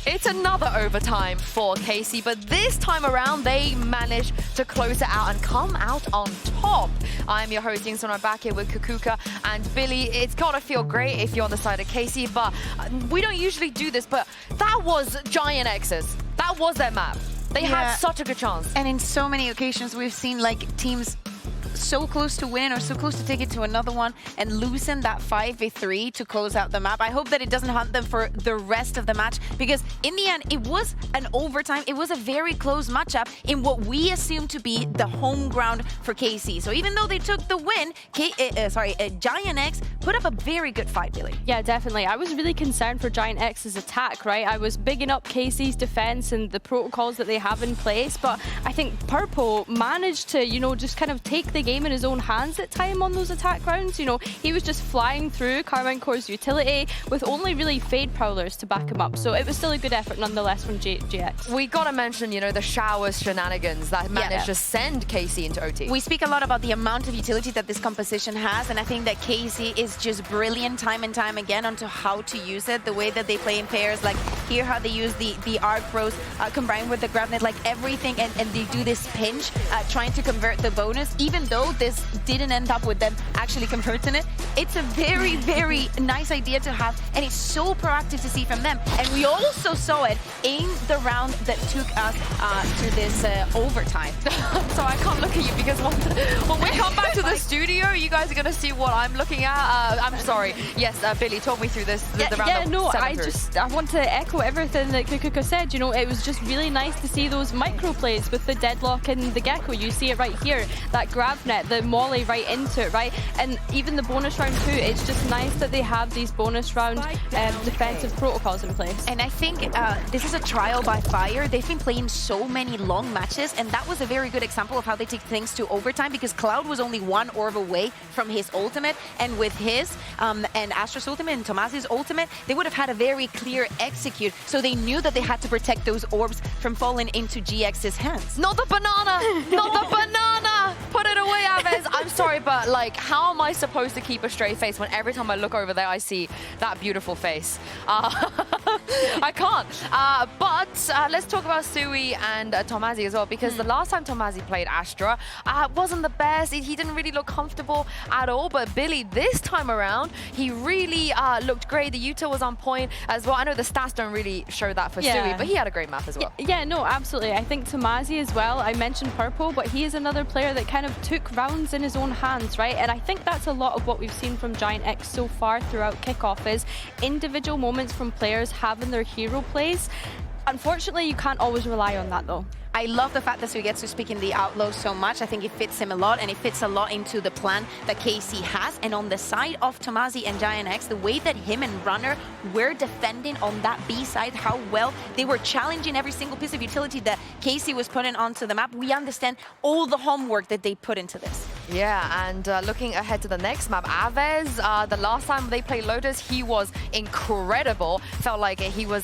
It's another overtime for KC, but this time around, they managed to close it out and come out on top. I'm your host, Ying Sun. I'm back here with Kakuka and Billy. It's gotta feel great if you're on the side of KC, but we don't usually do this, but that was Giant X's. That was their map. They had such a good chance. And in so many occasions, we've seen like teams so close to win or so close to take it to another one and loosen that 5v3 to close out the map. I hope that it doesn't haunt them for the rest of the match, because in the end, it was an overtime. It was a very close matchup in what we assume to be the home ground for KC. So even though they took the win, Giant X put up a very good fight, Billy. Yeah, definitely. I was really concerned for Giant X's attack, right? I was bigging up KC's defense and the protocols that they have in place, but I think Purple managed to, you know, just kind of take the game in his own hands at time on those attack rounds. You know, he was just flying through Carmine Core's utility with only really Fade Prowlers to back him up. So it was still a good effort nonetheless from GX. We gotta mention, you know, the showers shenanigans that managed to send KC into OT. We speak a lot about the amount of utility that this composition has, and I think that KC is just brilliant time and time again onto how to use it. The way that they play in pairs, like here how they use the arc throws combined with the grab net, like everything, and they do this pinch, trying to convert the bonus, even though this didn't end up with them actually converting it. It's a very, very nice idea to have, and it's so proactive to see from them. And we also saw it in the round that took us to this overtime. So I can't look at you because when we come back to the studio, you guys are going to see what I'm looking at. I'm sorry. Yes, Billy, talk me through this. The round I want to echo everything that Kakuka said. You know, it was just really nice to see those micro plays with the deadlock and the Gecko. You see it right here, that grab net, the molly right into it, right? And even the bonus round too, it's just nice that they have these bonus round defensive protocols in place. And I think this is a trial by fire. They've been playing so many long matches, and that was a very good example of how they take things to overtime, because Cloud was only one orb away from his ultimate, and with his and Astra's ultimate and Tomasi's ultimate, they would have had a very clear execute, so they knew that they had to protect those orbs from falling into GX's hands. Not the banana! Not the banana! Put it away, Aves. I'm sorry, but like, how am I supposed to keep a straight face when every time I look over there, I see that beautiful face? I can't. But let's talk about Sui and Tomasi as well, because the last time Tomasi played Astra wasn't the best. He didn't really look comfortable at all. But Billy, this time around, he really looked great. The util was on point as well. I know the stats don't really show that for Sui, but he had a great map as well. Yeah, no, absolutely. I think Tomasi as well. I mentioned Purple, but he is another player that kind of took rounds in his own hands, right? And I think that's a lot of what we've seen from Giant X so far throughout Kickoff is individual moments from players having their hero plays. Unfortunately, you can't always rely on that though. I love the fact that Sui gets to speak in the Outlaw so much. I think it fits him a lot, and it fits a lot into the plan that KC has. And on the side of Tomasi and Giant X, the way that him and Runner were defending on that B side, how well they were challenging every single piece of utility that KC was putting onto the map, we understand all the homework that they put into this. Yeah, and looking ahead to the next map, Aves, the last time they played Lotus, he was incredible. Felt like he was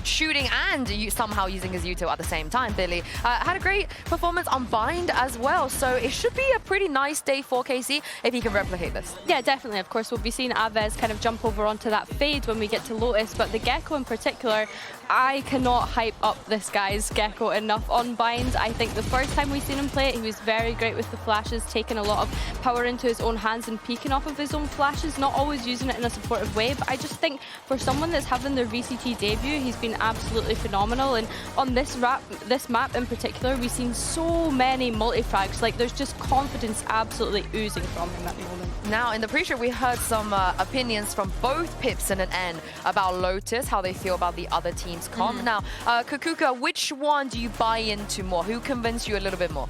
shooting and somehow using his util at the same time, Billy. Had a great performance on Bind as well, so it should be a pretty nice day for KC if he can replicate this. Yeah, definitely. Of course, we'll be seeing Aves kind of jump over onto that Fade when we get to Lotus, but the Gecko in particular, I cannot hype up this guy's Gecko enough on Bind. I think the first time we seen him play it, he was very great with the flashes, taking a lot of power into his own hands and peeking off of his own flashes, not always using it in a supportive way, but I just think for someone that's having their VCT debut, he's been absolutely phenomenal. And on this map in particular, we've seen so many multi-frags. Like, there's just confidence absolutely oozing from him at the moment. Now, in the pre-show, we heard some opinions from both Pips and an N about Lotus, how they feel about the other team's comp. Now, Kakuka, which one do you buy into more? Who convinced you a little bit more?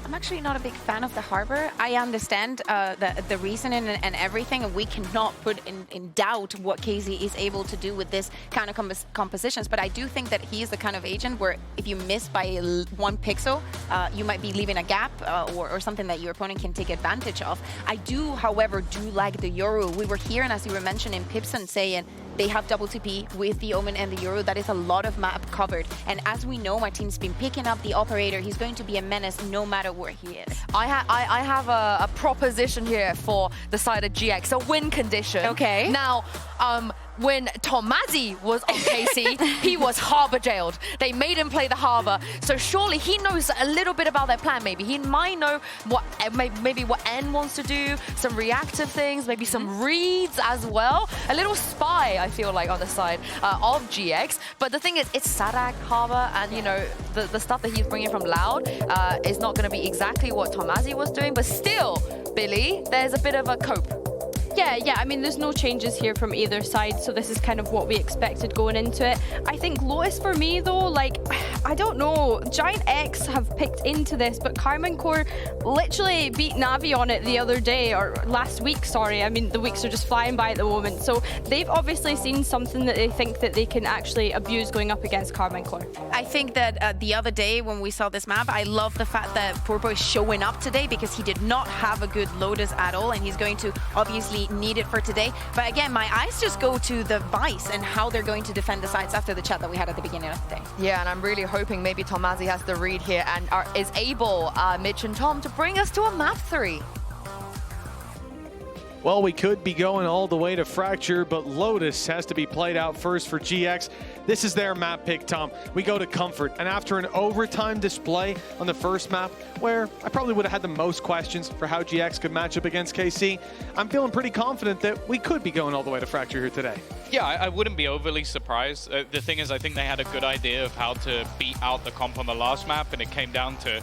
I'm actually not a big fan of the Harbor. I understand the reasoning and everything, and we cannot put in doubt what KZ is able to do with this kind of compositions, but I do think that he is the kind of agent where if you miss by 1 pixel, you might be leaving a gap or something that your opponent can take advantage of. I do, however, like the Yoru. We were hearing, as you were mentioning, Pipson saying they have double TP with the Omen and the Yoru. That is a lot of map covered. And as we know, my team's been picking up the operator. He's going to be a menace no matter where he is. I have a proposition here for the side of GX, a win condition. Okay. Now, when Tomazi was on KC, he was harbor jailed. They made him play the harbor. So surely he knows a little bit about their plan. Maybe he might know what maybe what N wants to do, some reactive things, maybe some reads as well. A little spy, I feel like, on the side of GX. But the thing is, it's Sadak harbor, and you know the stuff that he's bringing from Loud is not going to be exactly what Tomazi was doing. But still, Billy, there's a bit of a cope. Yeah, I mean, there's no changes here from either side, so this is kind of what we expected going into it. I think Lotus, for me, though, like, I don't know. Giant X have picked into this, but Carmine Core literally beat Navi on it the other day, or last week, sorry. I mean, the weeks are just flying by at the moment. So they've obviously seen something that they think that they can actually abuse going up against Carmine Core. I think that the other day when we saw this map, I love the fact that Purpo is showing up today because he did not have a good Lotus at all, and he's going to obviously need it for today. But again, my eyes just go to the Vice and how they're going to defend the sides after the chat that we had at the beginning of the day. Yeah, and I'm really hoping maybe Tomazi has the read here and is able, Mitch and Tom, to bring us to a map 3. Well, we could be going all the way to Fracture, but Lotus has to be played out first for GX. This is their map pick, Tom. We go to Comfort, and after an overtime display on the first map, where I probably would have had the most questions for how GX could match up against KC, I'm feeling pretty confident that we could be going all the way to Fracture here today. Yeah, I wouldn't be overly surprised. The thing is, I think they had a good idea of how to beat out the comp on the last map, and it came down to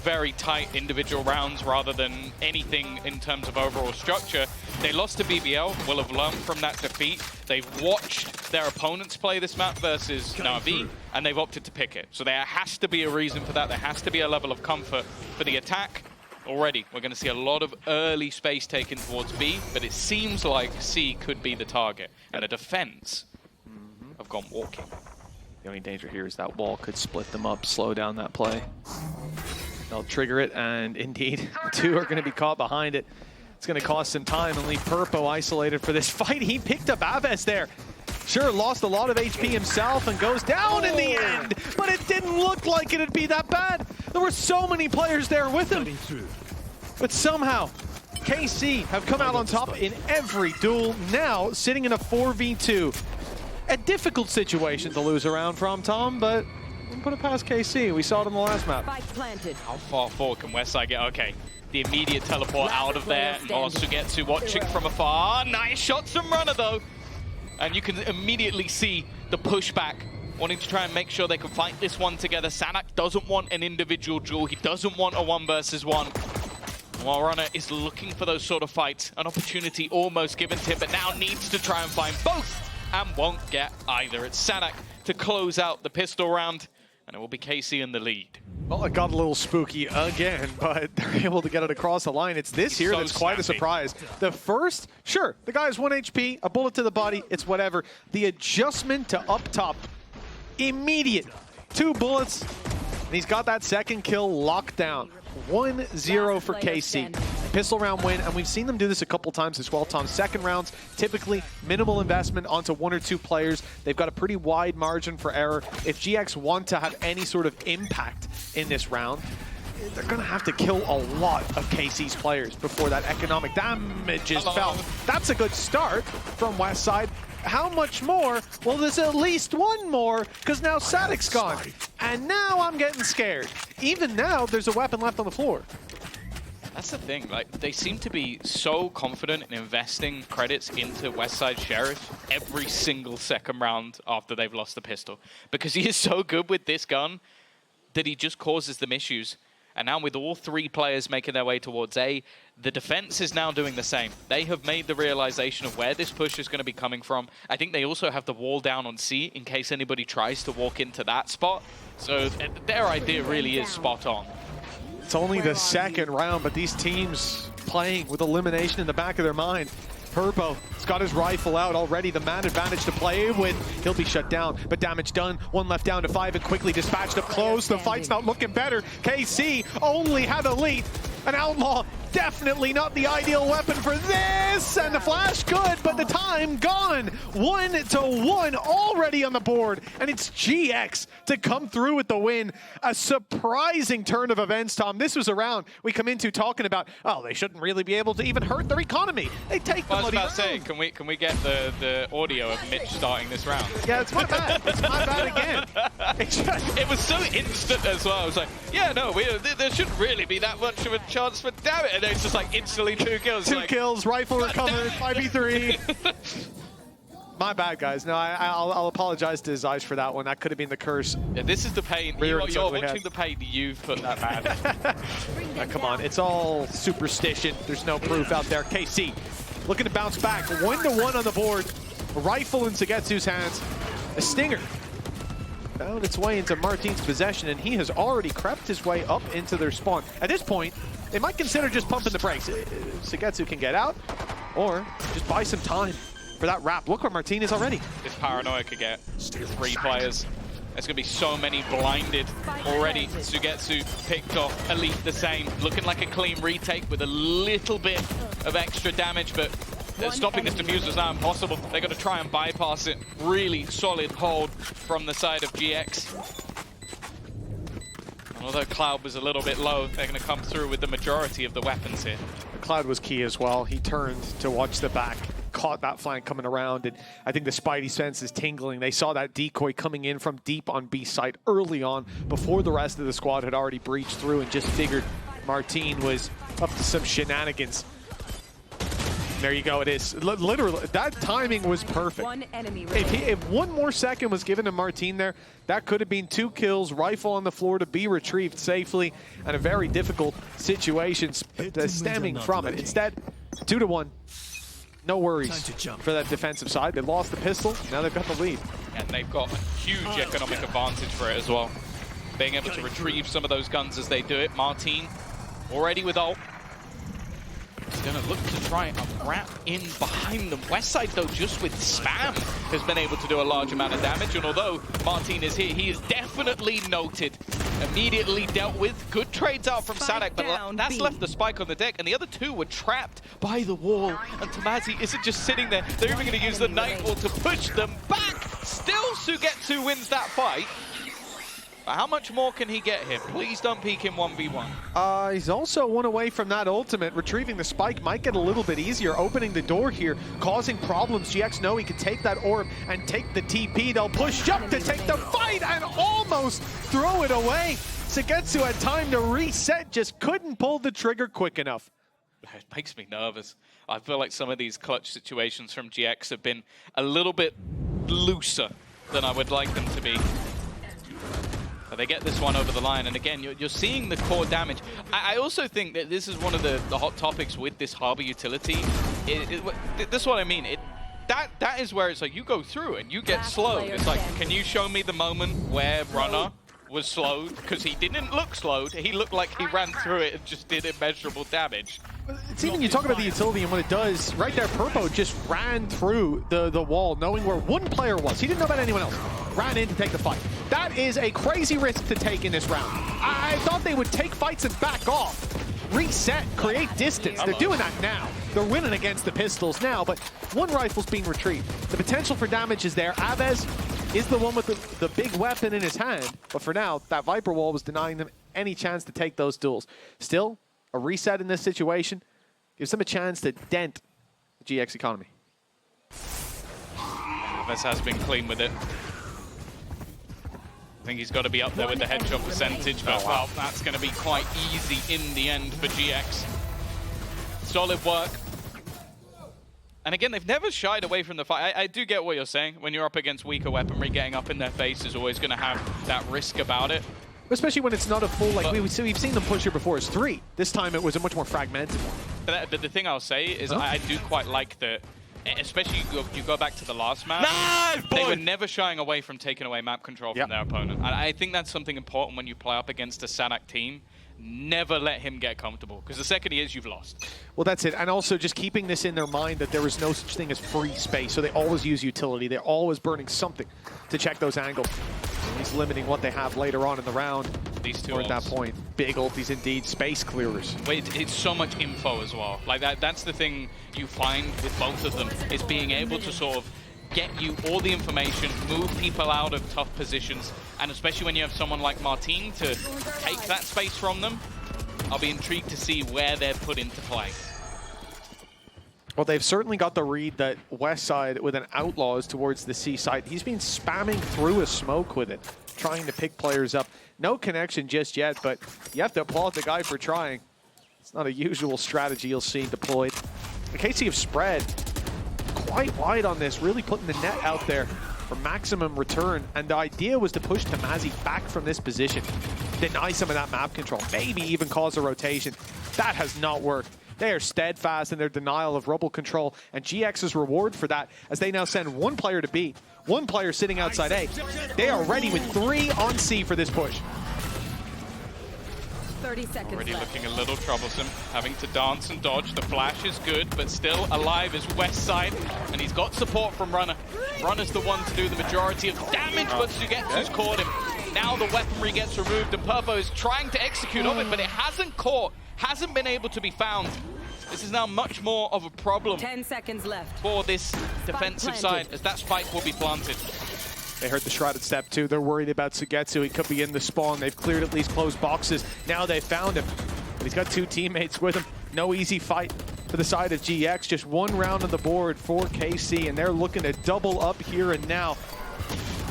very tight individual rounds rather than anything in terms of overall structure. They lost to BBL, will have learned from that defeat. They've watched their opponents play this map versus Na'Vi, and they've opted to pick it. So there has to be a reason for that. There has to be a level of comfort for the attack. Already, we're going to see a lot of early space taken towards B, but it seems like C could be the target. And the defense have gone walking. The only danger here is that wall could split them up, slow down that play. They'll trigger it, and indeed, the two are going to be caught behind it. It's going to cost some time and leave Purpo isolated for this fight. He picked up Aves there. Sure, lost a lot of HP himself and goes down in the end, but it didn't look like it'd be that bad. There were so many players there with him. But somehow, KC have come out on top in every duel, now sitting in a 4v2. A difficult situation to lose around from, Tom, but we'll put it past KC. We saw it in the last map. How far forward can Westside get? Okay, the immediate teleport out of there. Nosugetsu watching from afar. Nice shots from Runner, though. And you can immediately see the pushback, wanting to try and make sure they can fight this one together. Sanak doesn't want an individual duel. He doesn't want a 1 versus 1. While Runner is looking for those sort of fights, an opportunity almost given to him, but now needs to try and find both and won't get either. It's Sanak to close out the pistol round, and it will be KC in the lead. Well, it got a little spooky again, but they're able to get it across the line. It's this here that's quite a surprise. The first, sure, the guy has 1 HP, a bullet to the body, it's whatever. The adjustment to up top, immediate. 2 bullets, and he's got that second kill locked down. 1-0 for KC. Pistol round win, and we've seen them do this a couple times as well, Tom. Second rounds, typically minimal investment onto 1 or 2 players. They've got a pretty wide margin for error. If GX want to have any sort of impact in this round, they're going to have to kill a lot of KC's players before that economic damage is felt. That's a good start from Westside. How much more? Well, there's at least 1 more, because now Sadic's gone. And now I'm getting scared. Even now, there's a weapon left on the floor. That's the thing, like, they seem to be so confident in investing credits into Westside Sheriff every single second round after they've lost the pistol. Because he is so good with this gun that he just causes them issues. And now with all 3 players making their way towards A, the defense is now doing the same. They have made the realization of where this push is going to be coming from. I think they also have the wall down on C in case anybody tries to walk into that spot. So their idea really is spot on. It's only the second round, but these teams playing with elimination in the back of their mind. Purpo has got his rifle out already, the man advantage to play with. He'll be shut down, but damage done. 1 left down to 5 and quickly dispatched up close. The fight's not looking better. KC only had a lead. An Outlaw Definitely not the ideal weapon for this, and the flash good, but the time gone. 1-1 already on the board, and it's GX to come through with the win. A surprising turn of events, Tom. This was a round we come into talking about, oh, they shouldn't really be able to even hurt their economy. They take the bloody round. Can we get the audio of Mitch starting this round? Yeah, it's my bad. It's my bad again. It was so instant as well. I was like, yeah, no, there shouldn't really be that much of a chance, but damn it. And it's just like instantly 2 kills. 2 kills, rifle recovered, 5v3. My bad, guys. No, I'll apologize to Zeiss for that one. That could have been the curse. Yeah, this is the pain. You're watching the pain you've put that bad. Come on, it's all superstition. There's no proof out there. KC looking to bounce back. 1-1 on the board. A rifle in Sugetsu's hands. A stinger found its way into Martin's possession, and he has already crept his way up into their spawn. At this point, they might consider just pumping the brakes. Sugetsu can get out, or just buy some time for that wrap. Look where Martin is already. This paranoia could get 3 players. There's going to be so many blinded already. Sugetsu picked off Elite the same. Looking like a clean retake with a little bit of extra damage, but stopping this diffuser is now impossible. They're going to try and bypass it. Really solid hold from the side of GX. And although Cloud was a little bit low, they're going to come through with the majority of the weapons here. Cloud was key as well. He turned to watch the back, caught that flank coming around, and I think the Spidey sense is tingling. They saw that decoy coming in from deep on B site early on, before the rest of the squad had already breached through, and just figured Martin was up to some shenanigans. There you go, it is. Literally, that timing was perfect. One enemy if 1 more second was given to Martin there, that could have been 2 kills, rifle on the floor to be retrieved safely, and a very difficult situation stemming from it. Instead, 2-1. No worries for that defensive side. They lost the pistol, now they've got the lead. And they've got a huge economic advantage for it as well. Being able to retrieve some of those guns as they do it. Martin, already with ult. He's going to look to try and wrap in behind them. Westside, though, just with spam, has been able to do a large amount of damage. And although Martin is here, he is definitely noted. Immediately dealt with. Good trades out from Sadak, but that's left the spike on the deck. And the other 2 were trapped by the wall. And Tamazi isn't just sitting there. They're even going to use the Nightfall to push them back. Still, Sugetsu wins that fight. How much more can he get here? Please don't peek him 1v1. He's also 1 away from that ultimate. Retrieving the spike might get a little bit easier. Opening the door here, causing problems. GX know he can take that orb and take the TP. They'll push up to take the fight and almost throw it away. Sugetsu had time to reset, just couldn't pull the trigger quick enough. It makes me nervous. I feel like some of these clutch situations from GX have been a little bit looser than I would like them to be. But they get this one over the line, and again, you're seeing the core damage. I also think that this is one of the hot topics with this Harbor utility. That's what I mean. That is where it's like you go through and you get slowed. It's like, can you show me the moment where Runner was slowed? Because he didn't look slowed. He looked like he ran through it and just did immeasurable damage. It's even, you talk about the utility and what it does. Right there, Purpo just ran through the wall, knowing where 1 player was. He didn't know about anyone else. Ran in to take the fight. That is a crazy risk to take in this round. I thought they would take fights and back off. Reset, create distance. They're doing that now. They're winning against the pistols now, but 1 rifle's being retrieved. The potential for damage is there. Aves is the one with the big weapon in his hand, but for now, that Viper wall was denying them any chance to take those duels. Still, a reset in this situation gives them a chance to dent the GX economy. Aves has been clean with it. I think he's got to be up there with the headshot percentage, but well, that's going to be quite easy in the end for GX. Solid work. And again, they've never shied away from the fight. I do get what you're saying. When you're up against weaker weaponry, getting up in their face is always going to have that risk about it. Especially when it's not a full, like we've seen them push here before as 3. This time it was a much more fragmented one. But the thing I'll say is I do quite like the, especially you go back to the last map, they were never shying away from taking away map control from their opponent. And I think that's something important when you play up against a Sadak team. Never let him get comfortable, because the second he is, you've lost. Well, that's it. And also just keeping this in their mind that there is no such thing as free space. So they always use utility. They're always burning something to check those angles. He's limiting what they have later on in the round. These 2 or at that point. big ultis indeed, space clearers. Wait, it's so much info as well. Like that's the thing you find with both of them, is being able to sort of get you all the information, move people out of tough positions, and especially when you have someone like Martin to take that space from them, I'll be intrigued to see where they're put into play. Well, they've certainly got the read that Westside with an Outlaw is towards the C side. He's been spamming through a smoke with it, trying to pick players up. No connection just yet, but you have to applaud the guy for trying. It's not a usual strategy you'll see deployed. The KC have spread quite wide on this, really putting the net out there for maximum return. And the idea was to push Tamazi back from this position, deny some of that map control, maybe even cause a rotation. That has not worked. They are steadfast in their denial of rubble control, and GX's reward for that, as they now send one player to B, one player sitting outside A. They are ready with 3 on C for this push. 30 seconds Already left. looking a little troublesome, having to dance and dodge. The flash is good, but still alive is Westside, and he's got support from Runner. Runner's the one to do the majority of damage, but Sugetsu's caught him. Now the weaponry gets removed, and Purpo is trying to execute on it, but it hasn't caught, hasn't been able to be found. This is now much more of a problem 10 seconds left. for this defensive side, as that spike will be planted. They heard the shrouded step too. They're worried about Sugetsu. He could be in the spawn. They've cleared at least closed boxes. Now they found him. But he's got 2 teammates with him. No easy fight for the side of GX. Just 1 round on the board for KC, and they're looking to double up here and now.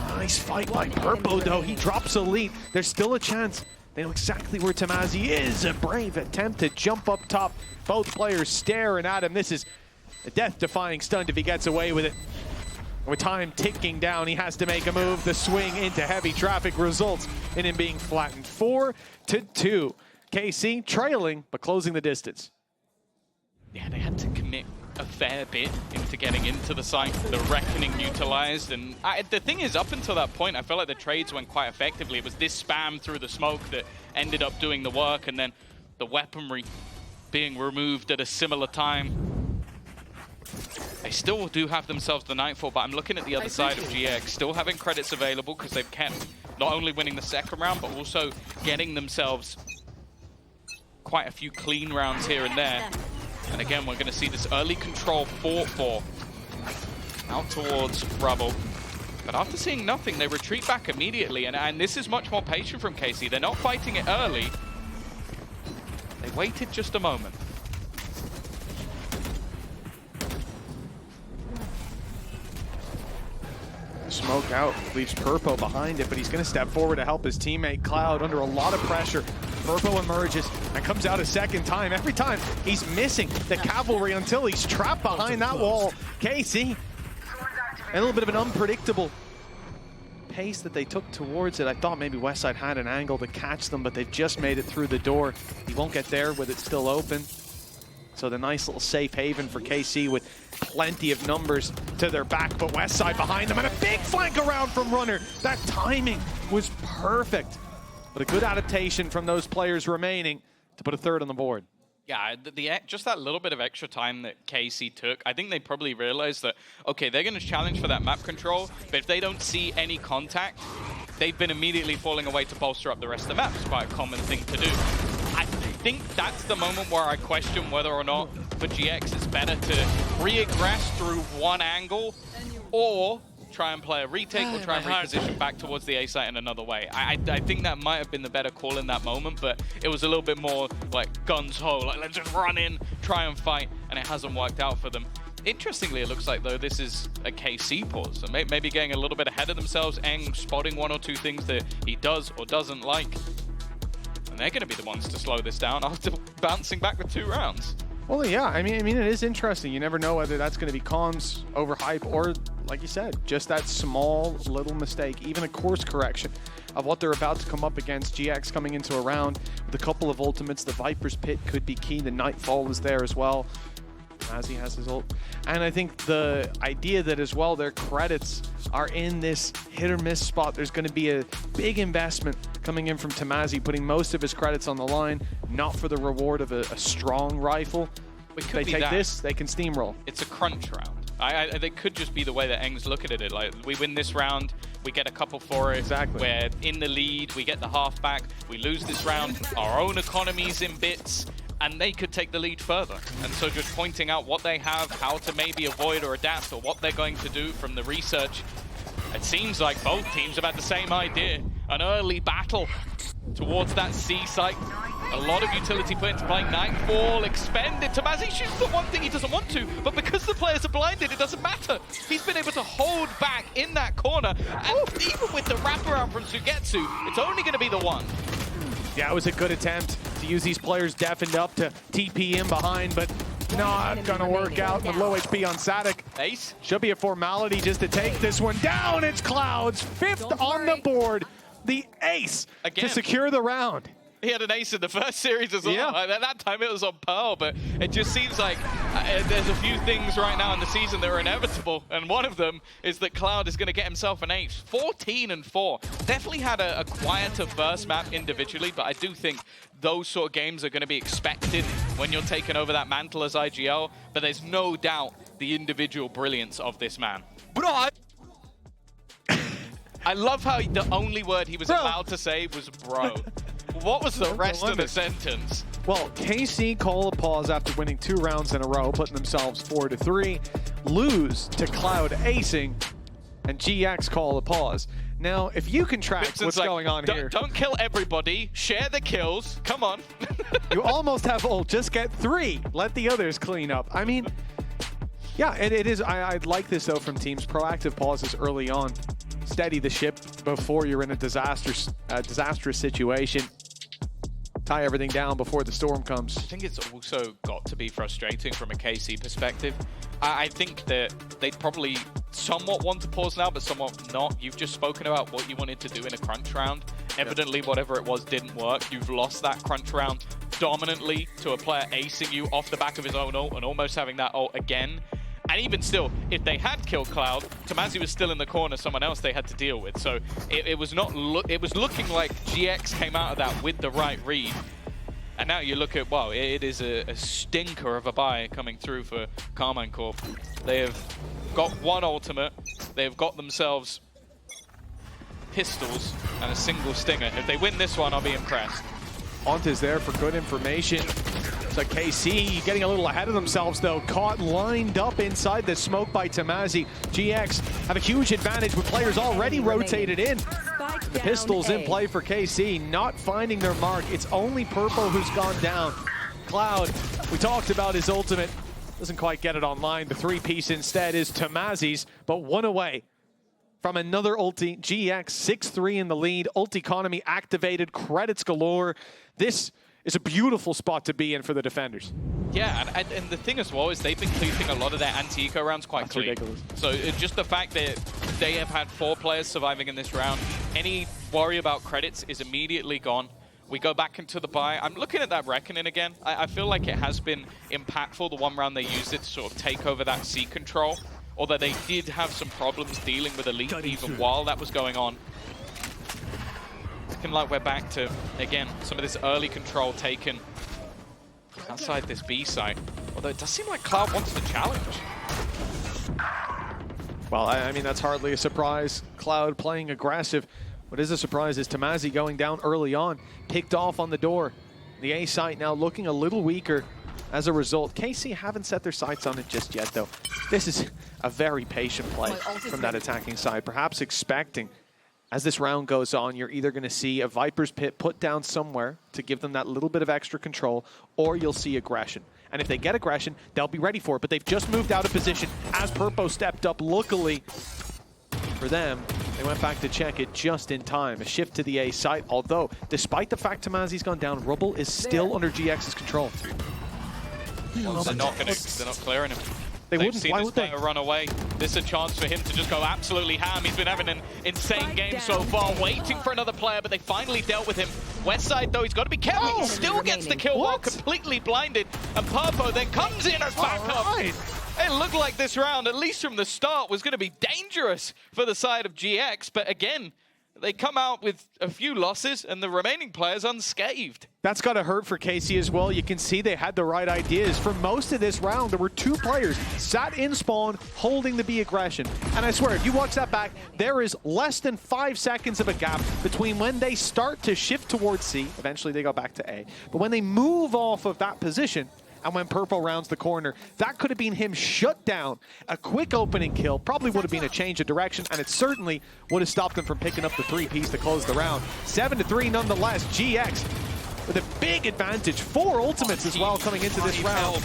Nice fight by Purpo though. He drops a lead. There's still a chance. They know exactly where Tamazi is. A brave attempt to jump up top. Both players staring at him. This is a death-defying stunt if he gets away with it. With time ticking down, he has to make a move. The swing into heavy traffic results in him being flattened. 4-2. KC trailing, but closing the distance. Yeah, they had to commit a fair bit into getting into the site. The Reckoning neutralized, and the thing is, up until that point, I felt like the trades went quite effectively. It was this spam through the smoke that ended up doing the work, and then the weaponry being removed at a similar time. They still do have themselves the Nightfall, but I'm looking at the other side of GX, still having credits available because they've kept not only winning the second round, but also getting themselves quite a few clean rounds here and there. And again, we're going to see this early control 4-4 out towards Rubble. But after seeing nothing, they retreat back immediately, and this is much more patient from KC. They're not fighting it early. They waited just a moment. Smoke out, leaves Purpo behind it, but he's going to step forward to help his teammate Cloud under a lot of pressure. Purpo emerges and comes out a second time. Every time he's missing the cavalry until he's trapped behind that wall. KC, a little bit of an unpredictable pace that they took towards it. I thought maybe Westside had an angle to catch them, but they've just made it through the door. He won't get there with it still open. So the nice little safe haven for KC with plenty of numbers to their back, but Westside behind them and a big flank around from Runner. That timing was perfect, but a good adaptation from those players remaining to put a 3rd on the board. Yeah, just that little bit of extra time that KC took, I think they probably realized that, okay, they're going to challenge for that map control, but if they don't see any contact, they've been immediately falling away to bolster up the rest of the map. It's quite a common thing to do. I think that's the moment where I question whether or not for GX it's better to re-aggress through one angle or try and play a retake or try and reposition back towards the A site in another way. I think that might have been the better call in that moment, but it was a little bit more like guns-ho, like let's just run in, try and fight, and it hasn't worked out for them. Interestingly, it looks like, though, this is a KC pause, so maybe getting a little bit ahead of themselves, Eng spotting 1 or 2 things that he does or doesn't like. And they're going to be the ones to slow this down after bouncing back with 2 rounds. Well, yeah, I mean, it is interesting. You never know whether that's going to be comms, overhype, or, like you said, just that small little mistake, even a course correction of what they're about to come up against. GX coming into a round with a couple of ultimates. The Viper's Pit could be key. The Nightfall is there as well. As he has his ult. And I think the idea that as well their credits are in this hit or miss spot. There's going to be a big investment coming in from Tamazi, putting most of his credits on the line, not for the reward of a strong rifle. If they take this, they can steamroll. It's a crunch round. They could just be the way that Eng's looking at it. Like, we win this round, we get a couple for it. Exactly. We're in the lead, we get the half back, we lose this round, our own economy's in bits, and they could take the lead further. And so just pointing out what they have, how to maybe avoid or adapt, or what they're going to do from the research. It seems like both teams have had the same idea. An early battle towards that C site. A lot of utility put into play. Nightfall expended. Tamazi shoots the one thing he doesn't want to, but because the players are blinded, it doesn't matter. He's been able to hold back in that corner, and even with the wraparound from Sugetsu, it's only going to be the one. Yeah, it was a good attempt to use these players deafened up to TP in behind, but not gonna work out with low HP on Sadik. Ace? Should be a formality just to take this one down. It's Cloud's 5th on the board. The ace Again. to secure the round. He had an ace in the first series as well. Yeah. At that time it was on Pearl, but it just seems like there's a few things right now in the season that are inevitable, and one of them is that Cloud is going to get himself an ace. 14-4. Definitely had a quieter first map individually, but I do think those sort of games are going to be expected when you're taking over that mantle as IGL, but there's no doubt the individual brilliance of this man. Bro, I love how the only word he was allowed to say was bro. What was the rest of the sentence? Well, KC call a pause after winning 2 rounds in a row, putting themselves 4-3, lose to Cloud acing, and GX call a pause. Now, if you can track what's going on here. Don't kill everybody, share the kills, come on. You almost have ult, just get 3, let the others clean up. I mean, yeah, it is. I like this, though, from teams. Proactive pauses early on. Steady the ship before you're in a disastrous situation. Tie everything down before the storm comes. I think it's also got to be frustrating from a KC perspective. I think that they'd probably somewhat want to pause now, but somewhat not. You've just spoken about what you wanted to do in a crunch round. Evidently, whatever it was didn't work. You've lost that crunch round dominantly to a player acing you off the back of his own ult and almost having that ult again. And even still, if they had killed Cloud, Tamazi was still in the corner, someone else they had to deal with. So it was not. It was looking like GX came out of that with the right read. And now you look at, wow, it is a stinker of a buy coming through for Carmine Corp. They have got one ultimate. They have got themselves pistols and a single stinger. If they win this one, I'll be impressed. Onta's there for good information. So KC getting a little ahead of themselves, though. Caught lined up inside the smoke by Tamazi. GX have a huge advantage with players already rotated in. The pistols in play for KC, not finding their mark. It's only Purple who's gone down. Cloud, we talked about his ultimate. Doesn't quite get it online. The 3-piece instead is Tamazi's, but 1 away from another ulti. GX 6-3 in the lead. Ult economy activated. Credits galore. This is a beautiful spot to be in for the defenders. Yeah, and the thing as well is they've been keeping a lot of their anti-eco rounds quite clean. Ridiculous. So just the fact that they have had 4 players surviving in this round, any worry about credits is immediately gone. We go back into the buy. I'm looking at that Reckoning again. I feel like it has been impactful, the one round they used it to sort of take over that C control, although they did have some problems dealing with Elite even while that was going on. Looking like we're back to, again, some of this early control taken outside this B site. Although it does seem like Cloud wants to challenge. Well, I mean, that's hardly a surprise. Cloud playing aggressive. What is a surprise is Tamazi going down early on, picked off on the door. The A site now looking a little weaker as a result. KC haven't set their sights on it just yet, though. This is a very patient play from that attacking side, perhaps expecting as this round goes on, you're either going to see a Viper's Pit put down somewhere to give them that little bit of extra control, or you'll see aggression. And if they get aggression, they'll be ready for it. But they've just moved out of position as Purpo stepped up. Luckily for them, they went back to check it just in time. A shift to the A site, although despite the fact Tamazi's gone down, Rubble is still under GX's control. Well, they're not clearing him. They wouldn't. Seen Why this would they? player run away. This is a chance for him to just go absolutely ham. He's been having an insane game so far, waiting for another player, but they finally dealt with him. Westside, though, he's got to be careful. He still gets the kill while completely blinded. And Purpo then comes in as backup. It looked like this round, at least from the start, was going to be dangerous for the side of GX. But again, they come out with a few losses and the remaining players unscathed. That's got to hurt for KC as well. You can see they had the right ideas. For most of this round, there were 2 players sat in spawn holding the B aggression. And I swear, if you watch that back, there is less than 5 seconds of a gap between when they start to shift towards C, eventually they go back to A, but when they move off of that position, and when Purple rounds the corner, that could have been him shut down. A quick opening kill probably would have been a change of direction, and it certainly would have stopped them from picking up the 3-piece to close the round. 7-3 nonetheless. GX with a big advantage. 4 ultimates as well coming into this round.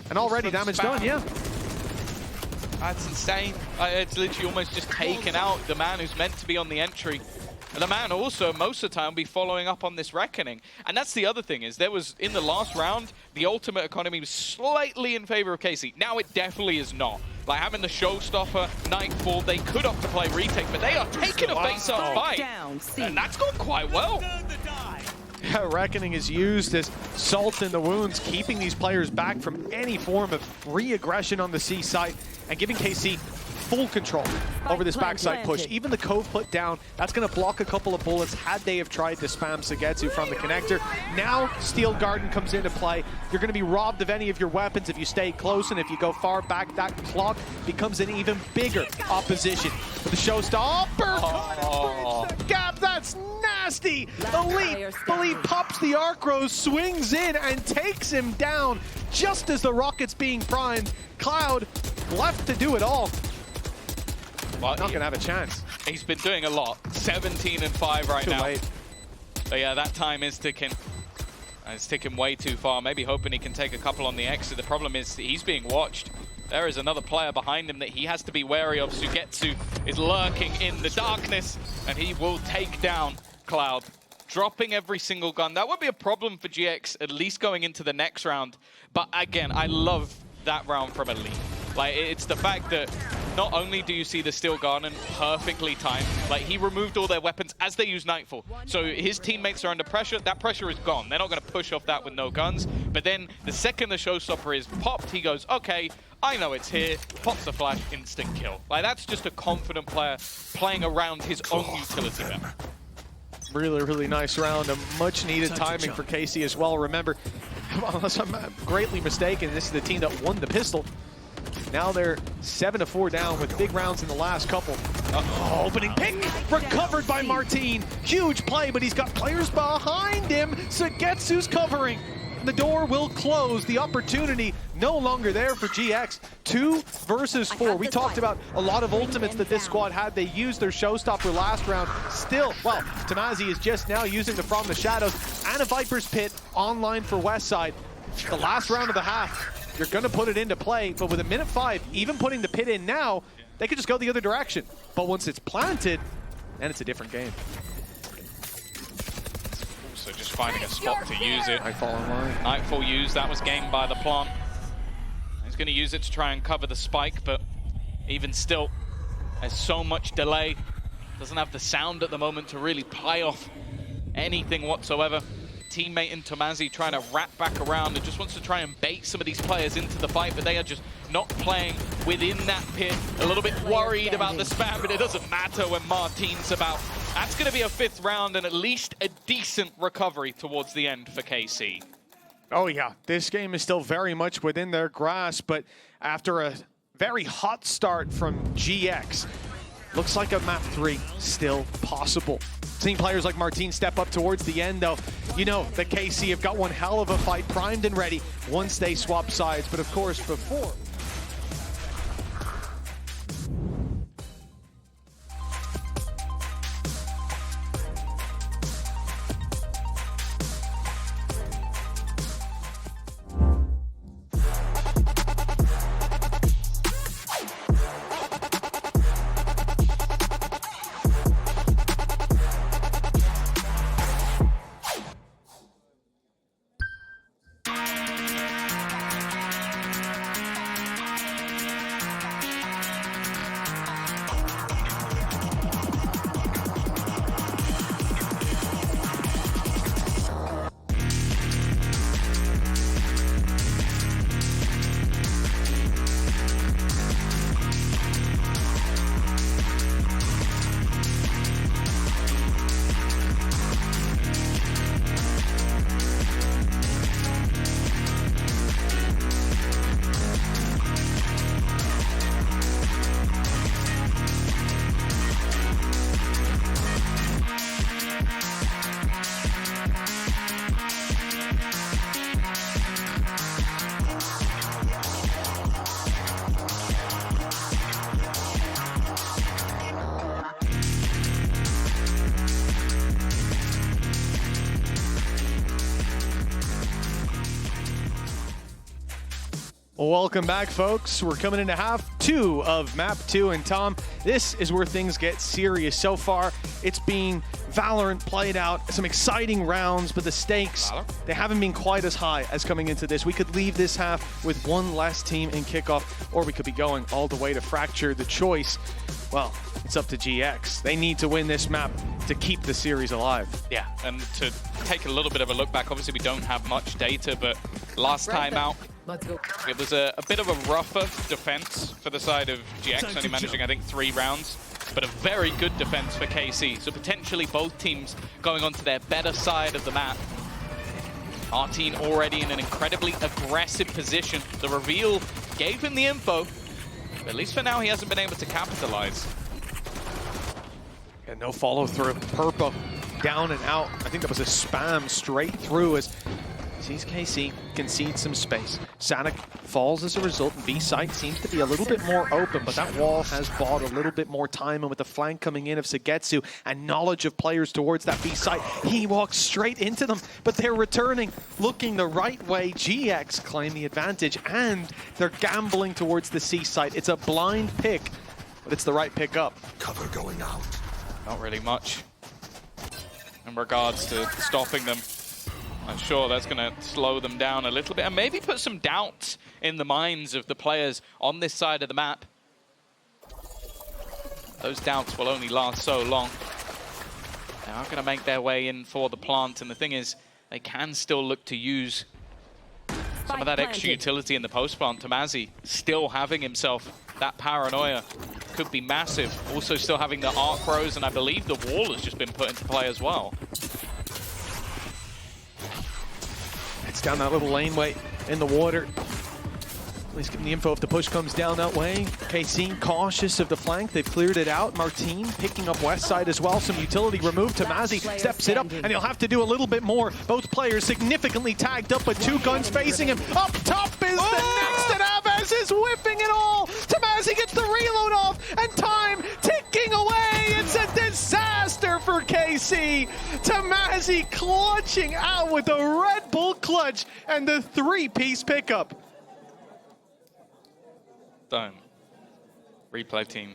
And already damage done, yeah. That's insane. It's literally almost just taken out the man who's meant to be on the entry. And the man also, most of the time, will be following up on this Reckoning. And that's the other thing, is there was, in the last round, the ultimate economy was slightly in favor of KC. Now it definitely is not. Like having the showstopper, Nightfall, they could opt to play retake, but they are taking a face-up fight. And that's gone quite well. Yeah, Reckoning is used as salt in the wounds, keeping these players back from any form of re-aggression on the C site and giving KC full control over this backside push. Even the Cove put down, that's going to block a couple of bullets had they have tried to spam Sagetsu from the connector. Now Steel Garden comes into play. You're going to be robbed of any of your weapons if you stay close, and if you go far back, that clock becomes an even bigger opposition. With the showstopper, the gap, that's nasty! Elite, Elite pops the Arc Rose, swings in and takes him down just as the rocket's being primed. Cloud left to do it all. Well, not gonna have a chance. He's been doing a lot. 17-5 right now. Late. But yeah, that time is ticking. It's ticking way too far. Maybe hoping he can take a couple on the exit. The problem is he's being watched. There is another player behind him that he has to be wary of. Sugetsu is lurking in the darkness, and he will take down Cloud, dropping every single gun. That would be a problem for GX, at least going into the next round. But again, I love that round from Elite. Like, it's the fact that not only do you see the Steel Garden perfectly timed, like he removed all their weapons as they use Nightfall. So his teammates are under pressure. That pressure is gone. They're not going to push off that with no guns. But then the second the showstopper is popped, he goes, okay, I know it's here. Pops the flash, instant kill. Like, that's just a confident player playing around his own utility map. Really, really nice round. A much needed timing for KC as well. Remember, unless I'm greatly mistaken, this is the team that won the pistol. Now they're 7-4 down with big rounds in the last couple. Opening pick, recovered by Martin. Huge play, but he's got players behind him. Sagetsu's covering. The door will close. The opportunity no longer there for GX. 2 versus 4. We talked about a lot of ultimates that this squad had. They used their showstopper last round. Still, well, Tamazi is just now using the From the Shadows and a Viper's Pit online for Westside. The last round of the half. You're going to put it into play, but with a minute 5, even putting the pit in now, they could just go the other direction. But once it's planted, then it's a different game. Also just finding a spot to use it. Nightfall online. Nightfall used, that was gamed by the plant. He's going to use it to try and cover the spike, but even still, there's so much delay. Doesn't have the sound at the moment to really play off anything whatsoever. Teammate in Tomazi trying to wrap back around and just wants to try and bait some of these players into the fight, but they are just not playing within that pit. A little bit worried about the spam, but it doesn't matter when Martin's about. That's going to be a 5th round and at least a decent recovery towards the end for KC. Oh yeah, this game is still very much within their grasp, but after a very hot start from GX, looks like a map 3 still possible. Seeing players like Martin step up towards the end, though, you know that KC have got one hell of a fight primed and ready once they swap sides. But of course, before Welcome back, folks. We're coming into half 2 of map 2, and Tom, this is where things get serious. So far, it's been Valorant played out, some exciting rounds, but the stakes, they haven't been quite as high as coming into this. We could leave this half with one less team in Kickoff, or we could be going all the way to Fracture. The choice, well, it's up to GX. They need to win this map to keep the series alive. Yeah, and to take a little bit of a look back, obviously we don't have much data, but last time out, it was a bit of a rougher defense for the side of GX, only managing, I think, 3 rounds, but a very good defense for KC. So potentially both teams going onto their better side of the map. Martin already in an incredibly aggressive position. The reveal gave him the info, but at least for now he hasn't been able to capitalize. And no follow through. Purpo down and out. I think that was a spam straight through as sees KC concede some space. Sonic falls as a result, and B site seems to be a little bit more open, but that wall has bought a little bit more time, and with the flank coming in of Sagetsu and knowledge of players towards that B site, he walks straight into them, but they're returning, looking the right way. GX claim the advantage, and they're gambling towards the C site. It's a blind pick, but it's the right pick up. Cover going out. Not really much in regards to stopping them. I'm sure that's going to slow them down a little bit and maybe put some doubts in the minds of the players on this side of the map. Those doubts will only last so long. They are going to make their way in for the plant, and the thing is, they can still look to use some of that extra utility in the post plant. Tamazi still having himself that paranoia could be massive. Also still having the arc rows, and I believe the wall has just been put into play as well. It's down that little laneway in the water. Please give me the info if the push comes down that way. KC cautious of the flank. They've cleared it out. Martin picking up west side as well. Some utility removed. Tamazi steps it up, and he'll have to do a little bit more. Both players significantly tagged up, but 2 guns facing him. Up top is the next, and Aves is whipping it all. Tamazi gets the reload off, and time ticking away. It's a disaster for KC. Tamazi clutching out with the Red Bull clutch and the 3-piece pickup. Done. Replay team.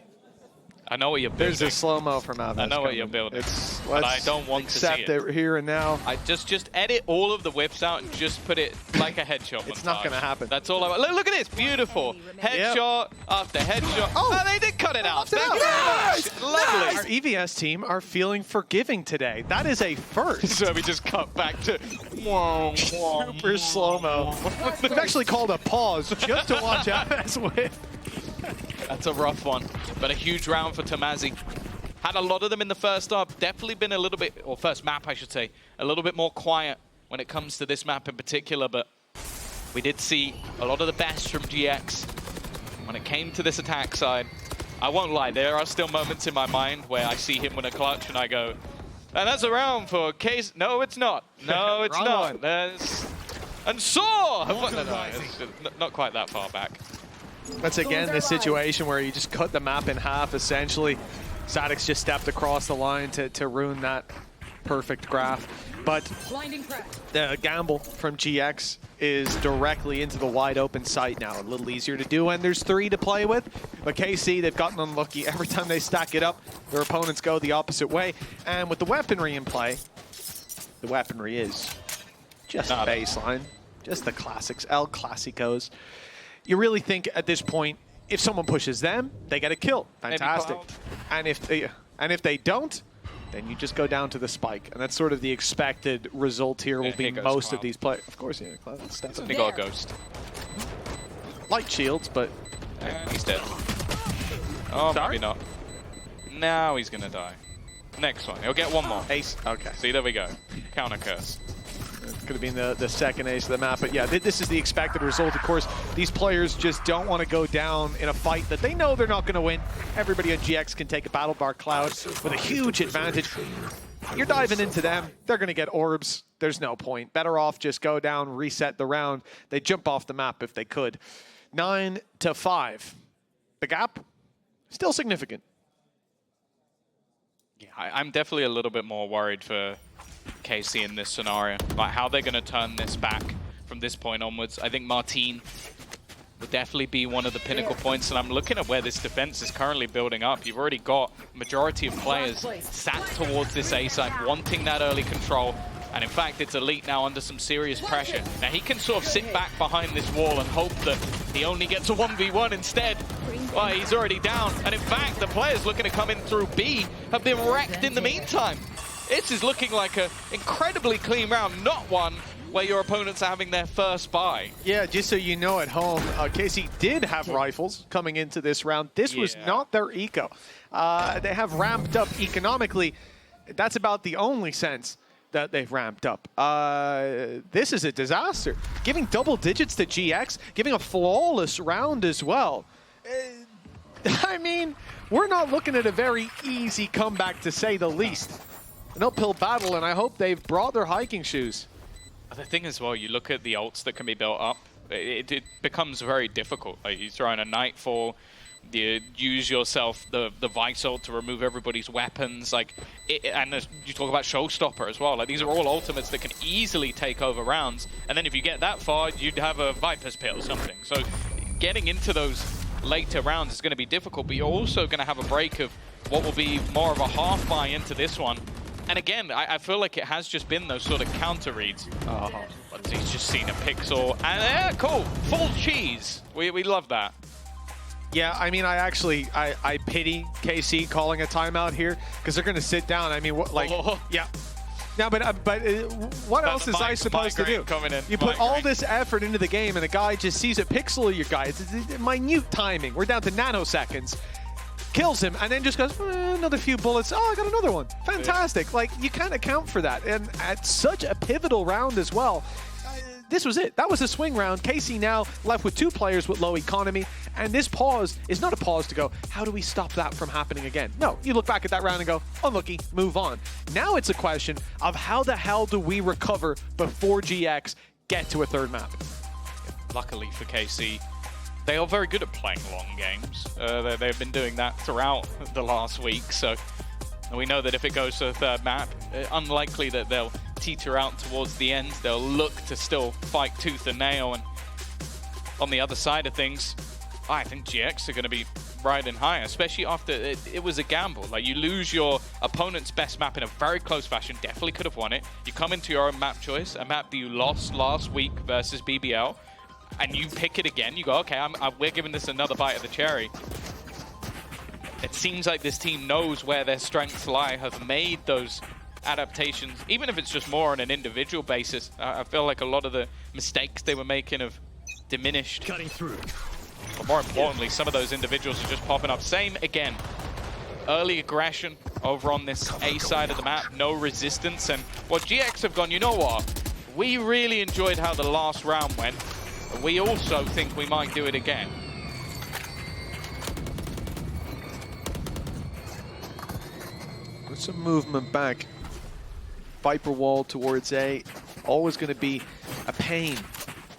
I know what you're building. There's a slow-mo from Aves. I know what you're building. But I don't want to see accept it here and now. I just edit all of the whips out and just put it like a headshot. It's not going to happen. That's all I want. Look at this. Beautiful. Headshot after headshot. Oh, they did cut it out. Thank you very much. Lovely. Our EVS team are feeling forgiving today. That is a first. So we just cut back to super slow-mo. We've actually called a pause just to watch Aves whip. That's a rough one, but a huge round for Tamazi. Had a lot of them in the first half. Definitely been a little bit, or first map I should say, a little bit more quiet when it comes to this map in particular, but we did see a lot of the best from GX when it came to this attack side. I won't lie, there are still moments in my mind where I see him win a clutch and I go, and that's a round for Case. No, it's not. No, it's not. And Saw! Not quite that far back. That's again the situation where you just cut the map in half, essentially. Sadix just stepped across the line to ruin that perfect graph. But the gamble from GX is directly into the wide open site now. A little easier to do, and there's 3 to play with. But KC, they've gotten unlucky. Every time they stack it up, their opponents go the opposite way. And with the weaponry in play, the weaponry is just baseline. Just the classics, El Clasicos. You really think at this point, if someone pushes them, they get a kill. Fantastic. And if they don't, then you just go down to the spike. And that's sort of the expected result here will be most of these players. Of course, yeah, They got a ghost. Light shields, but... He's dead. Oh, maybe not. Now he's going to die. Next one. He'll get one more. Ace. Okay. See, there we go. Counter curse. Could have been the second ace of the map, but yeah, this is the expected result. Of course, these players just don't want to go down in a fight that they know they're not going to win. Everybody on GX can take a Battle Bar Cloud with a huge advantage. You're diving into them, they're going to get orbs. There's no point. Better off just go down, reset the round. They jump off the map if they could. 9-5. The gap, still significant. Yeah, I'm definitely a little bit more worried for KC in this scenario, like how they're going to turn this back from this point onwards. I think Martin would definitely be one of the pinnacle points. And I'm looking at where this defense is currently building up. You've already got majority of players sat towards this A side, wanting that early control. And in fact, it's Elite now under some serious pressure. Now he can sort of sit back behind this wall and hope that he only gets a 1v1 instead. Well, he's already down. And in fact, the players looking to come in through B have been wrecked in the meantime. This is looking like an incredibly clean round, not one where your opponents are having their first buy. Yeah, just so you know at home, KC did have rifles coming into this round. This was not their eco. They have ramped up economically. That's about the only sense that they've ramped up. This is a disaster. Giving double digits to GX, giving a flawless round as well. I mean, we're not looking at a very easy comeback, to say the least. An uphill battle, and I hope they've brought their hiking shoes. The thing as well, you look at the ults that can be built up, it becomes very difficult. Like you throw in a Nightfall, you use yourself the Vice ult to remove everybody's weapons, and you talk about Showstopper as well. Like these are all ultimates that can easily take over rounds, and then if you get that far, you'd have a Viper's Pit or something. So getting into those later rounds is going to be difficult, but you're also going to have a break of what will be more of a half buy into this one. And again, I feel like it has just been those sort of counter reads. Oh, but he's just seen a pixel, and cool, full cheese. We love that. Yeah, I mean, I pity KC calling a timeout here, because they're going to sit down. I mean, yeah. Now, but what else is I supposed to do? You put all this effort into the game, and a guy just sees a pixel of your guy. It's minute timing. We're down to nanoseconds. Kills him, and then just goes, another few bullets. Oh, I got another one. Fantastic. Like, you can't account for that. And at such a pivotal round as well. This was it. That was a swing round. KC now left with 2 players with low economy. And this pause is not a pause to go, how do we stop that from happening again? No, you look back at that round and go, unlucky, move on. Now it's a question of how the hell do we recover before GX get to a third map? Luckily for KC, they are very good at playing long games. They've been doing that throughout the last week, so we know that if it goes to a third map, unlikely that they'll teeter out towards the end. They'll look to still fight tooth and nail, and on the other side of things, I think GX are going to be riding high, especially after it was a gamble. Like, you lose your opponent's best map in a very close fashion, definitely could have won it. You come into your own map choice, a map that you lost last week versus BBL, and you pick it again. You go, okay, we're giving this another bite of the cherry. It seems like this team knows where their strengths lie, have made those adaptations, even if it's just more on an individual basis. I feel like a lot of the mistakes they were making have diminished. Cutting through. But more importantly, some of those individuals are just popping up. Same again. Early aggression over on this A side of the map, no resistance. And well, GX have gone, you know what? We really enjoyed how the last round went. We also think we might do it again. With some movement back. Viper wall towards A. Always going to be a pain.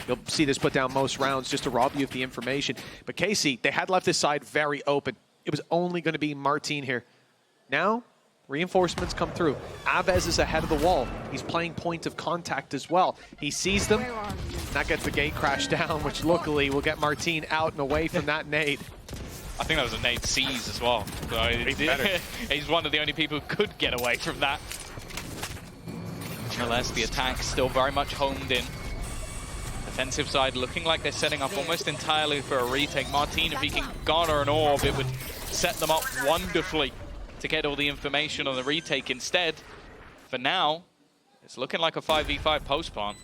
You'll see this put down most rounds just to rob you of the information. But KC, they had left this side very open. It was only going to be Martin here. Now, reinforcements come through. Abez is ahead of the wall. He's playing point of contact as well. He sees them. That gets the gate crash down, which luckily will get Martin out and away from that nade. I think that was a nade seize as well. So he's one of the only people who could get away from that. Nonetheless, the attack still very much homed in. Defensive side looking like they're setting up almost entirely for a retake. Martin, if he can garner an orb, it would set them up wonderfully to get all the information on the retake. Instead, for now, it's looking like a 5v5 post plan.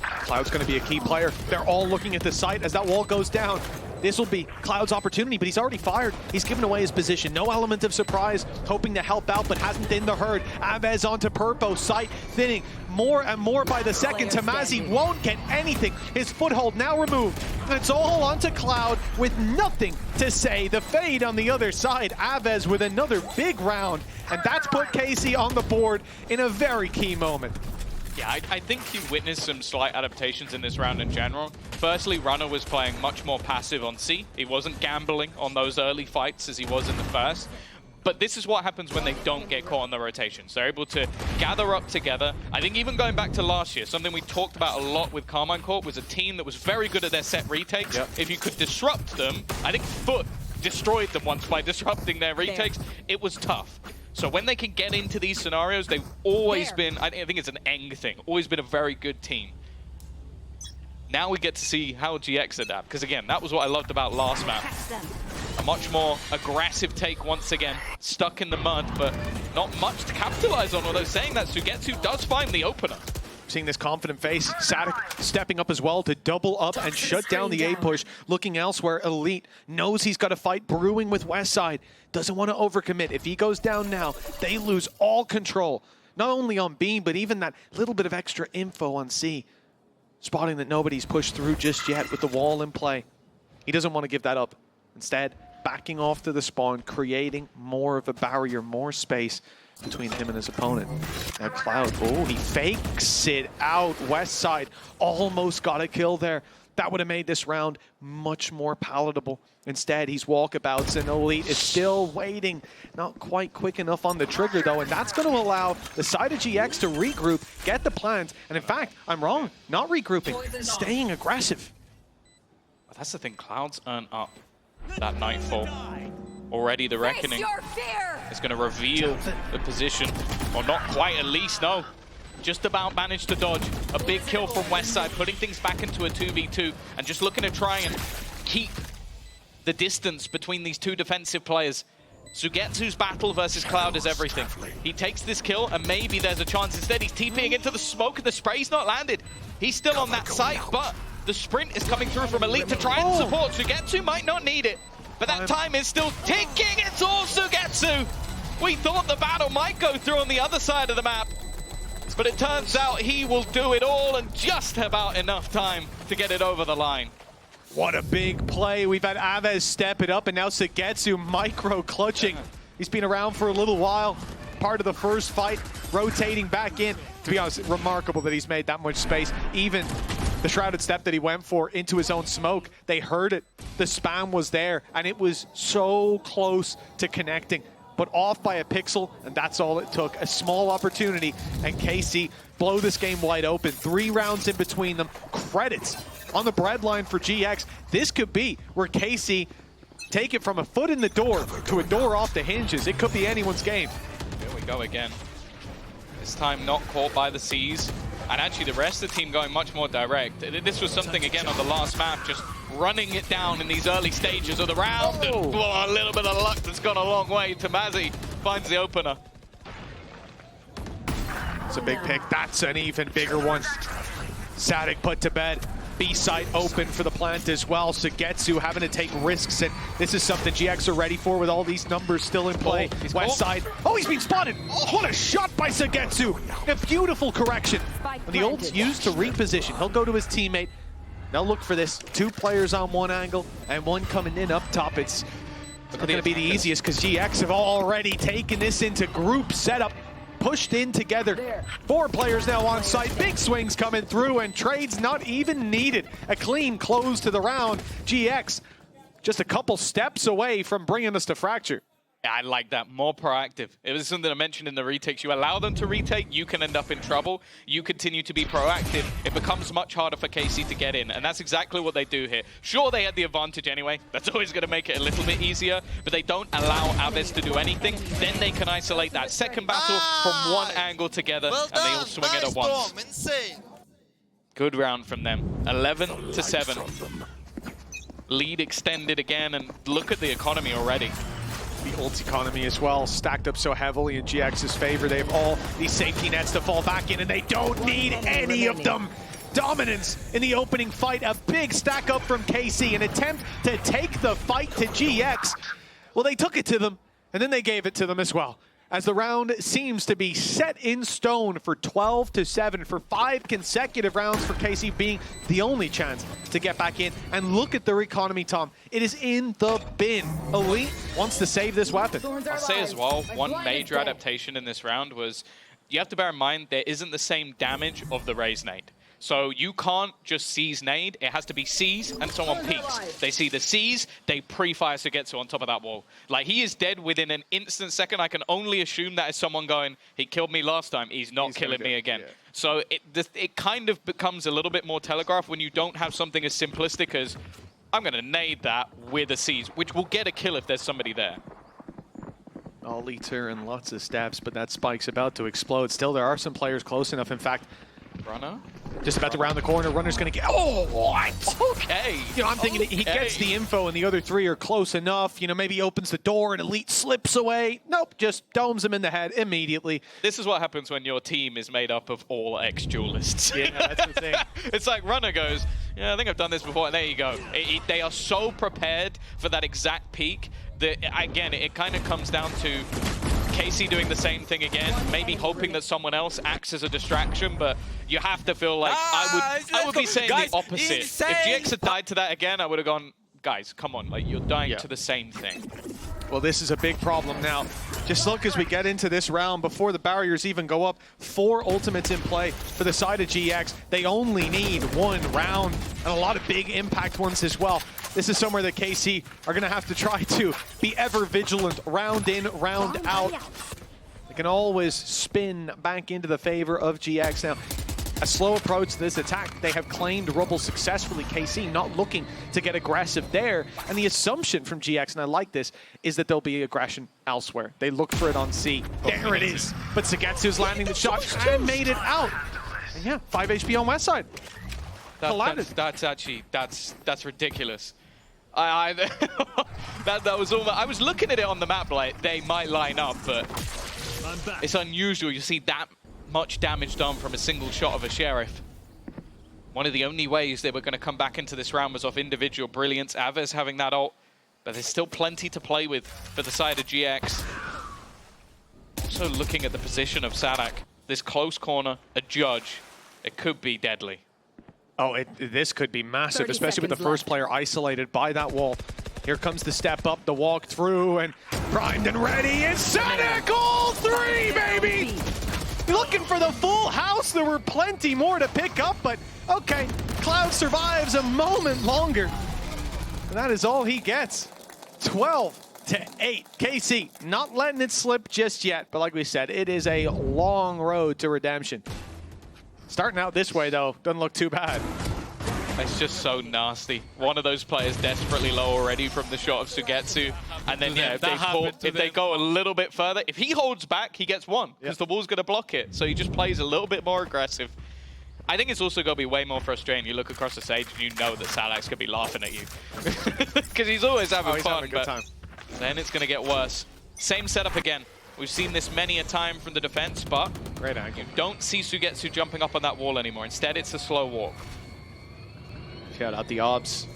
Cloud's going to be a key player. They're all looking at the site as that wall goes down. This will be Cloud's opportunity, but he's already fired. He's given away his position. No element of surprise, hoping to help out, but hasn't in the herd. Abez onto Purpo, site thinning more and more by the second. Tamazi won't get anything. His foothold now removed. It's all onto Cloud with nothing to say. The fade on the other side. Abez with another big round, and that's put KC on the board in a very key moment. Yeah, I think you witnessed some slight adaptations in this round in general. Firstly, Runner was playing much more passive on C. He wasn't gambling on those early fights as he was in the first. But this is what happens when they don't get caught on the rotations. They're able to gather up together. I think even going back to last year, something we talked about a lot with Carmine Corp was a team that was very good at their set retakes. Yep. If you could disrupt them, I think Foot destroyed them once by disrupting their retakes. It was tough. So when they can get into these scenarios, they've always been, I think it's an Eng thing, always been a very good team. Now we get to see how GX adapt, because again, that was what I loved about last map. A much more aggressive take once again, stuck in the mud, but not much to capitalize on, although saying that Sugetsu does find the opener. Seeing this confident face, Sadik stepping up as well to double up and shut down the A push. Looking elsewhere, Elite knows he's got a fight brewing with Westside. Doesn't want to overcommit. If he goes down now, they lose all control. Not only on B, but even that little bit of extra info on C. Spotting that nobody's pushed through just yet with the wall in play. He doesn't want to give that up. Instead, backing off to the spawn, creating more of a barrier, more space between him and his opponent. Now Cloud, oh, he fakes it out. Westside almost got a kill there. That would have made this round much more palatable. Instead, he's walkabouts, and Elite is still waiting. Not quite quick enough on the trigger, though, and that's going to allow the side of GX to regroup, get the plant, and in fact, I'm wrong, not regrouping, staying aggressive. But that's the thing, Cloud's earned up that Nightfall. Already the Reckoning is going to reveal the position. Or not quite, at least, no. Just about managed to dodge. A big kill from Westside, putting things back into a 2v2 and just looking to try and keep the distance between these two defensive players. Sugetsu's battle versus Cloud is everything. He takes this kill and maybe there's a chance. Instead, he's TPing into the smoke and the spray's not landed. He's still on that site, but the sprint is coming through from Elite to try and support. Sugetsu might not need it, but that time is still ticking. It's all Sugetsu. We thought the battle might go through on the other side of the map, but it turns out he will do it all and just about enough time to get it over the line. What a big play. We've had Aves step it up, and now Sugetsu micro-clutching. He's been around for a little while. Part of the first fight, rotating back in. To be honest, remarkable that he's made that much space. Even the shrouded step that he went for into his own smoke, they heard it. The spam was there, and it was so close to connecting. But off by a pixel, and that's all it took. A small opportunity, and KC blow this game wide open. 3 rounds in between them. Credits on the breadline for GX. This could be where KC take it from a foot in the door to a door off the hinges. It could be anyone's game. Here we go again. This time not caught by the C's. And actually the rest of the team going much more direct. This was something, again, on the last map, just running it down in these early stages of the round. And a little bit of luck that's gone a long way. Tamazi finds the opener. It's a big pick. That's an even bigger one. Sadik put to bed. B site open for the plant as well. Sugetsu having to take risks, and this is something GX are ready for with all these numbers still in play. Westside. Oh, he's been spotted. What a shot by Sugetsu. A beautiful correction. And the ult's used to reposition. He'll go to his teammate. They'll look for this. 2 players on one angle and one coming in up top. It's not going to be the easiest because GX have already taken this into group setup. Pushed in together. 4 players now on site. Big swings coming through, and trades not even needed. A clean close to the round. GX just a couple steps away from bringing us to fracture. Yeah, I like that. More proactive. It was something I mentioned in the retakes. You allow them to retake, you can end up in trouble. You continue to be proactive, it becomes much harder for KC to get in. And that's exactly what they do here. Sure, they had the advantage anyway. That's always going to make it a little bit easier. But they don't allow Aves to do anything. Then they can isolate that second battle from one angle together. And they all swing it at once. Insane. Good round from them. 11-7. Lead extended again. And look at the economy already. The ult economy as well, stacked up so heavily in GX's favor. They have all these safety nets to fall back in, and they don't need any of them. Dominance in the opening fight, a big stack up from KC, an attempt to take the fight to GX. Well, they took it to them, and then they gave it to them as well, as the round seems to be set in stone for 12-7 for 5 consecutive rounds, for KC being the only chance to get back in. And look at their economy, Tom. It is in the bin. Elite wants to save this weapon. I'll say as well, one major adaptation in this round was, you have to bear in mind, there isn't the same damage of the Raise Nade. So you can't just seize nade. It has to be seize and someone peeks. They see the seize, they pre-fire Sugetsu on top of that wall. Like, he is dead within an instant second. I can only assume that is someone going, he killed me last time, he's not killing me again. Yeah. So it kind of becomes a little bit more telegraphed when you don't have something as simplistic as, I'm going to nade that with a seize, which will get a kill if there's somebody there. All liter and lots of stabs, but that spike's about to explode. Still, there are some players close enough. In fact, Runner? Just about to round the corner. Runner's going to get... Oh, what? Okay. You know, I'm thinking he gets the info and the other three are close enough. You know, maybe he opens the door and Elite slips away. Nope, just domes him in the head immediately. This is what happens when your team is made up of all ex-duelists. Yeah, that's the thing. It's like Runner goes, yeah, I think I've done this before. And there you go. They are so prepared for that exact peak that, again, it kind of comes down to Casey doing the same thing again, maybe hoping that someone else acts as a distraction, but you have to feel like I would be saying the opposite. Insane. If GX had died to that again, I would have gone, guys, come on, like you're dying to the same thing. Well, this is a big problem now. Just look as we get into this round, before the barriers even go up, 4 ultimates in play for the side of GX. They only need 1 round, and a lot of big impact ones as well. This is somewhere that KC are going to have to try to be ever vigilant, round in, round out. They can always spin back into the favor of GX. Now, a slow approach to this attack. They have claimed Rubble successfully. KC not looking to get aggressive there. And the assumption from GX, and I like this, is that there'll be aggression elsewhere. They look for it on C. There it is. But Sugetsu's landing the shot and made it out. And yeah, 5 HP on West side. That's actually, that's ridiculous. That was almost, I was looking at it on the map like they might line up, but it's unusual. You see that much damage done from a single shot of a Sheriff. One of the only ways they were going to come back into this round was off individual brilliance. Aves having that ult, but there's still plenty to play with for the side of GX. Also looking at the position of Sadak, this close corner, a judge, it could be deadly. Oh, this could be massive, especially with the first player isolated by that wall. Here comes the step up, the walk through, and primed and ready is Sadak, all 3, baby! Looking for the full house. There were plenty more to pick up, but okay, Cloud survives a moment longer. And that is all he gets. 12-8. KC not letting it slip just yet, but like we said, it is a long road to redemption. Starting out this way, though, doesn't look too bad. It's just so nasty. One of those players desperately low already from the shot of Sugetsu. And then, yeah, if they go a little bit further, if he holds back, he gets 1, because the wall's going to block it. So he just plays a little bit more aggressive. I think it's also going to be way more frustrating. You look across the stage and you know that Sadak's going to be laughing at you. Because he's always having fun. Having a good time. Then it's going to get worse. Same setup again. We've seen this many a time from the defense, but great angle. You don't see Sugetsu jumping up on that wall anymore. Instead, it's a slow walk. Shout out the obs.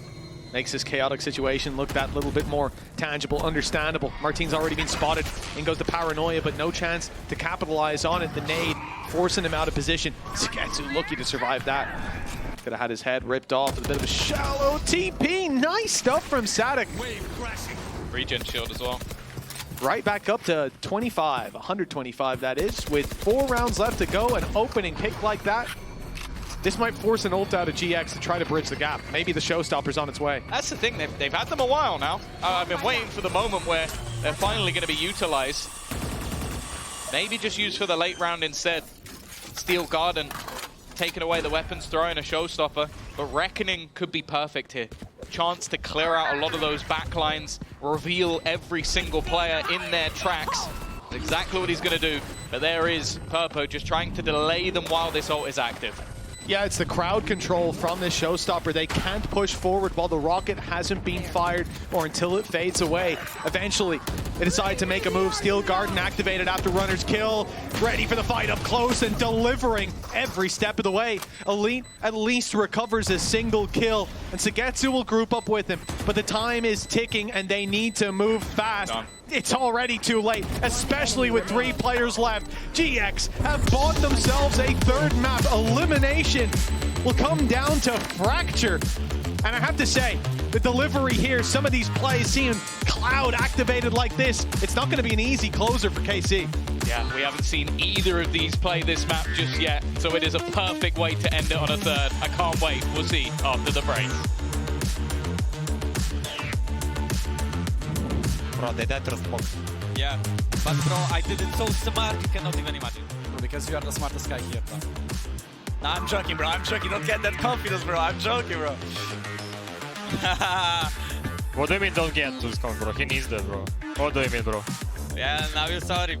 Makes this chaotic situation look that little bit more tangible, understandable. Martine's already been spotted. In goes the paranoia, but no chance to capitalize on it. The nade forcing him out of position. Sugetsu lucky to survive that. Could have had his head ripped off with a bit of a shallow TP. Nice stuff from Sadak. Regen shield as well. Right back up to 25, 125 that is, with 4 rounds left to go. An opening kick like that. This might force an ult out of GX to try to bridge the gap. Maybe the showstopper's on its way. That's the thing, they've had them a while now. I've been waiting for the moment where they're finally going to be utilized. Maybe just used for the late round instead. Steel Garden, taking away the weapons, throwing a showstopper. But Reckoning could be perfect here. Chance to clear out a lot of those backlines, reveal every single player in their tracks. That's exactly what he's going to do. But there is Purpo just trying to delay them while this ult is active. Yeah, it's the crowd control from this showstopper. They can't push forward while the rocket hasn't been fired or until it fades away. Eventually, they decide to make a move. Steel Garden activated after Runner's kill. Ready for the fight up close and delivering every step of the way. Elite at least recovers a single kill, and Sugetsu will group up with him. But the time is ticking and they need to move fast. Done. It's already too late, especially with 3 players left. GX have bought themselves a 3rd map. Elimination will come down to Fracture. And I have to say, the delivery here, some of these plays seeing Cloud activated like this, it's not going to be an easy closer for KC. Yeah, we haven't seen either of these play this map just yet, so it is a perfect way to end it on a third. I can't wait. We'll see after the break. Bro, they died to the smoke. Yeah, but bro, I did it so smart, you cannot even imagine. Because you are the smartest guy here, bro. Nah, I'm joking, bro. I'm joking. Don't get that confidence, bro. I'm joking, bro. What do you mean don't get to this con, bro? He needs that, bro. What do you mean, bro? Yeah, now you're sorry.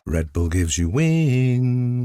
Red Bull gives you wings.